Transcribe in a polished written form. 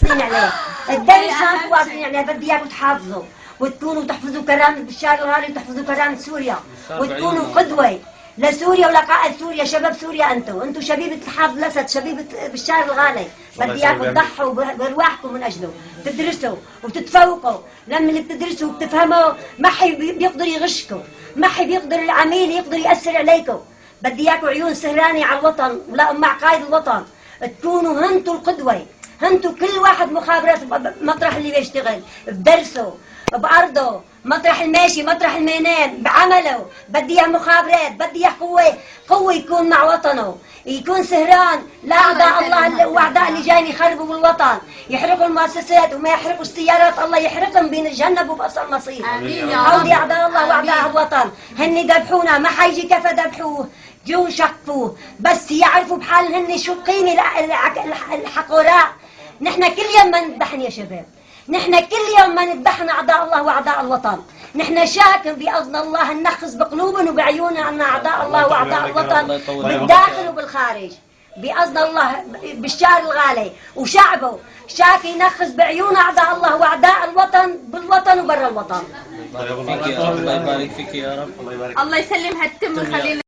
عليه الدرس هاكو واقفين عليه. بدي اياكم تحافظوا وتكونوا تحفظوا كرامة بشار الغالي وتحفظوا كرامة سوريا وتكونوا قدوة لسوريا ولقائد سوريا. شباب سوريا انتم شبيبة الحافظ الاسد، شبيبة بشار الغالي. بدي اياكم تضحوا بارواحكم من اجله، تدرسوا وتتفوقوا. لما اللي بتدرسوا وبتفهموا ما حي بيقدر يغشكم، ما حي بيقدر العميل يقدر ياثر عليكم. بدي اياكم عيون سهراني على الوطن ولا مع قائد الوطن، تكونوا هنتوا القدوة. هنتوا كل واحد مخابرات مطرح اللي بيشتغل بدرسه بأرضه، مطرح الماشي مطرح المينان بعمله. بدي اياه مخابرات، بدي اياه قوة يكون مع وطنه، يكون سهران لا أعداء الله وأعداء اللي جايين يخربوا بالوطن، يحرقوا المؤسسات وما يحرقوا السيارات. الله يحرقهم بينجنبوا بأصل المصير. هودي أعداء الله وأعداء الوطن هن ذبحونا، ما حيجي كيف ذبحوه جو شقفوه، بس يعرفوا بحال هن شو قيمة الحقوراء. نحن كل يوم ما نذبحن يا شباب، نحن كل يوم ما نذبحن أعداء الله وأعداء الوطن. نحن شاكر بأذن الله ننخز بقلوبنا وبعيوننا أن أعداء الله وأعداء الوطن بالداخل وبالخارج بأذن الله. بشار الغالي وشعبه شاكي ينخز بعيون أعداء الله وأعداء الوطن بالوطن وبرا الوطن. الله يبارك فيك يا رب. الله يسلم هالتم الخليل.